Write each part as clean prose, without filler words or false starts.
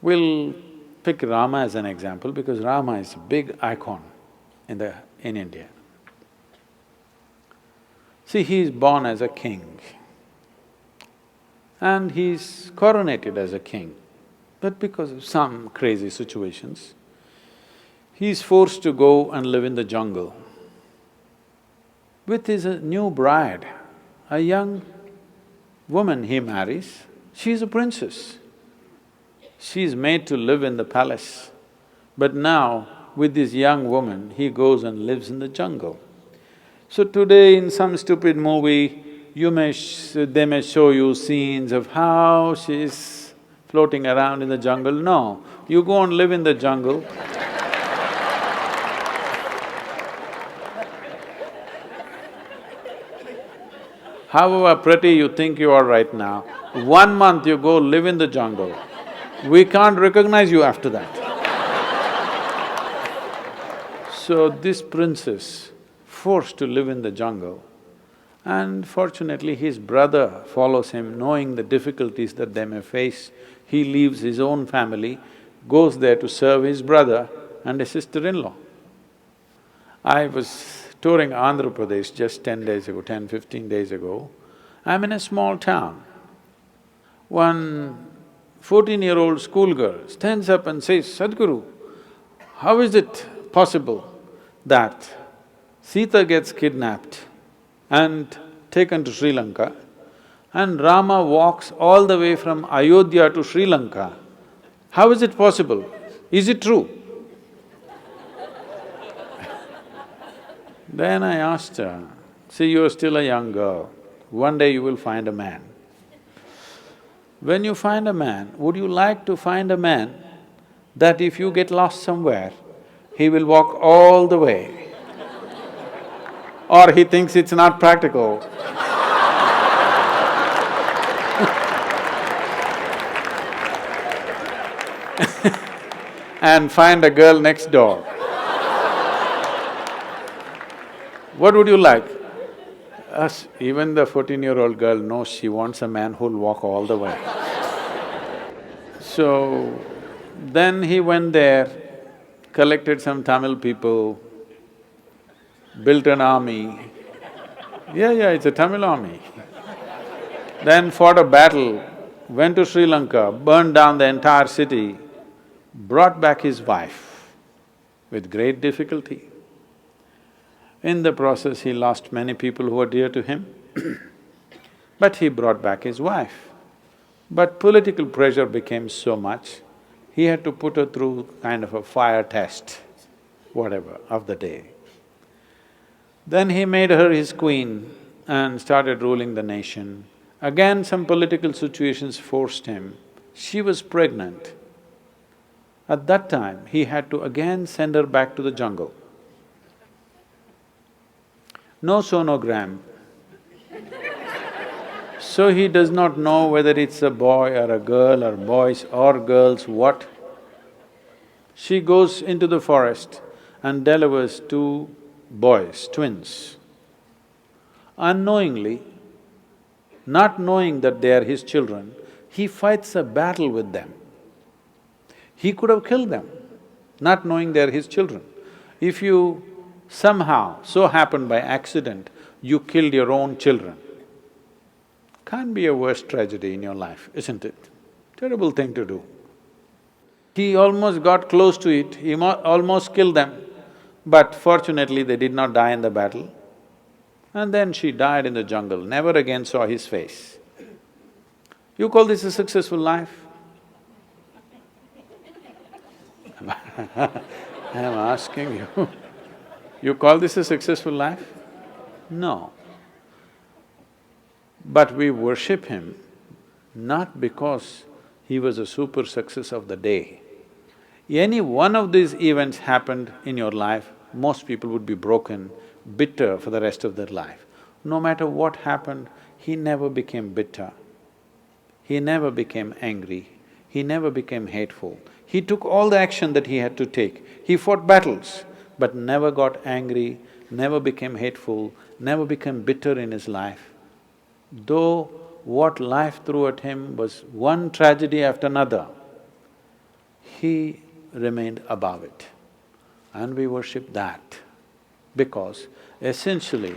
We'll pick Rama as an example because Rama is a big icon in India. See, he is born as a king and he's coronated as a king. But because of some crazy situations, he's forced to go and live in the jungle with his new bride, a young woman he marries. She's a princess. She's made to live in the palace. But now, with this young woman, he goes and lives in the jungle. So today in some stupid movie, they may show you scenes of how she's floating around in the jungle. No, you go and live in the jungle. However pretty you think you are right now, 1 month you go live in the jungle, we can't recognize you after that. So this princess, forced to live in the jungle, and fortunately his brother follows him, knowing the difficulties that they may face. He leaves his own family, goes there to serve his brother and his sister-in-law. I was touring Andhra Pradesh just 10 days ago, 15 days ago. I'm in a small town. One 14-year-old schoolgirl stands up and says, "Sadhguru, how is it possible that Sita gets kidnapped and taken to Sri Lanka and Rama walks all the way from Ayodhya to Sri Lanka? How is it possible? Is it true?" Then I asked her, "See, you're still a young girl, one day you will find a man. When you find a man, would you like to find a man that if you get lost somewhere, he will walk all the way? Or he thinks it's not practical and find a girl next door? What would you like?" Even the 14-year-old girl knows she wants a man who'll walk all the way. So, then he went there, collected some Tamil people, built an army. Yeah, it's a Tamil army. Then fought a battle, went to Sri Lanka, burned down the entire city, brought back his wife with great difficulty. In the process, he lost many people who were dear to him, but he brought back his wife. But political pressure became so much, he had to put her through kind of a fire test, whatever, of the day. Then he made her his queen and started ruling the nation. Again, some political situations forced him. She was pregnant. At that time, he had to again send her back to the jungle. No sonogram. So he does not know whether it's a boy or a girl or boys or girls, what. She goes into the forest and delivers 2 boys, twins. Unknowingly, not knowing that they are his children, he fights a battle with them. He could have killed them, not knowing they are his children. If you somehow, so happened by accident, you killed your own children, can't be a worse tragedy in your life, isn't it? Terrible thing to do. He almost got close to it, he almost killed them, but fortunately they did not die in the battle. And then she died in the jungle, never again saw his face. You call this a successful life? I'm asking you, you call this a successful life? No. But we worship him not because he was a super success of the day. Any one of these events happened in your life, most people would be broken, bitter for the rest of their life. No matter what happened, he never became bitter. He never became angry. He never became hateful. He took all the action that he had to take. He fought battles, but never got angry, never became hateful, never became bitter in his life. Though what life threw at him was one tragedy after another, he remained above it. And we worship that because essentially,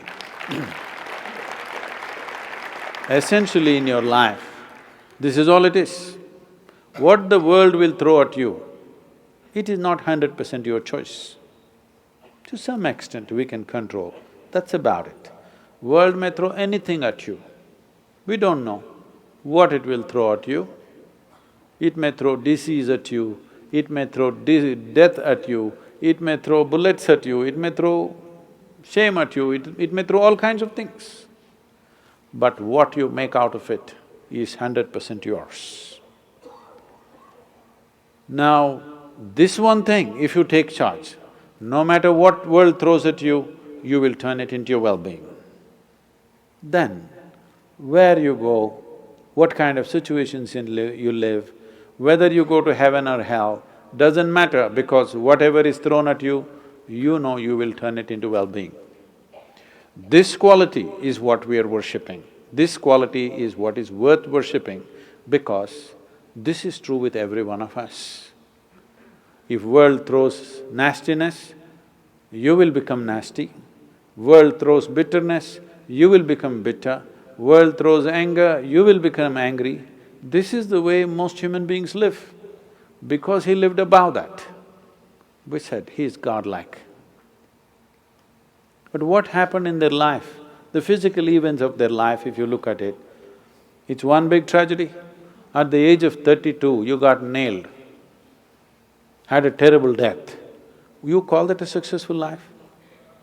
essentially in your life, this is all it is. What the world will throw at you, it is not 100% your choice. To some extent we can control, that's about it. World may throw anything at you, we don't know what it will throw at you. It may throw disease at you, it may throw death at you, it may throw bullets at you, it may throw shame at you, it may throw all kinds of things. But what you make out of it is 100% yours. Now, this one thing, if you take charge, no matter what world throws at you, you will turn it into your well-being. Then, where you go, what kind of situations you live, whether you go to heaven or hell, doesn't matter because whatever is thrown at you, you know you will turn it into well-being. This quality is what we are worshipping. This quality is what is worth worshipping because this is true with every one of us. If world throws nastiness, you will become nasty. World throws bitterness, you will become bitter. World throws anger, you will become angry. This is the way most human beings live. Because he lived above that, we said he is godlike. But what happened in their life, the physical events of their life, if you look at it, it's one big tragedy. At the age of 32, you got nailed, had a terrible death. You call that a successful life?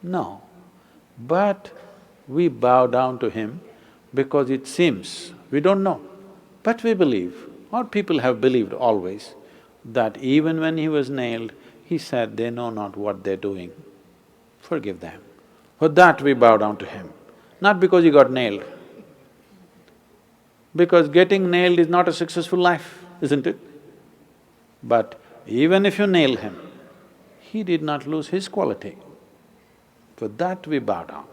No. But we bow down to him because it seems, we don't know, but we believe, or people have believed always, that even when he was nailed, he said, they know not what they're doing, forgive them. For that we bow down to him, not because he got nailed. Because getting nailed is not a successful life, isn't it? But even if you nail him, he did not lose his quality. For that we bow down.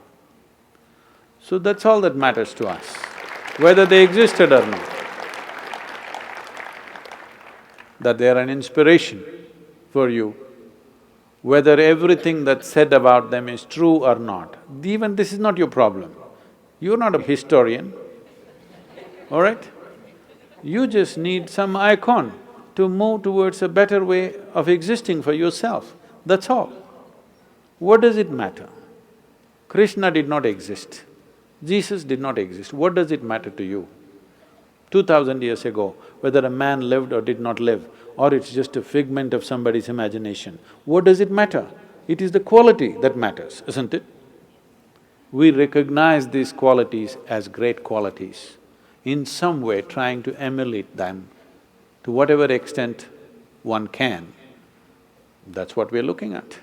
So that's all that matters to us, whether they existed or not. That they are an inspiration for you, whether everything that's said about them is true or not. Even this is not your problem. You're not a historian, all right? You just need some icon to move towards a better way of existing for yourself, that's all. What does it matter? Krishna did not exist, Jesus did not exist, what does it matter to you? 2000 years ago, whether a man lived or did not live, or it's just a figment of somebody's imagination, what does it matter? It is the quality that matters, isn't it? We recognize these qualities as great qualities, in some way trying to emulate them to whatever extent one can. That's what we're looking at.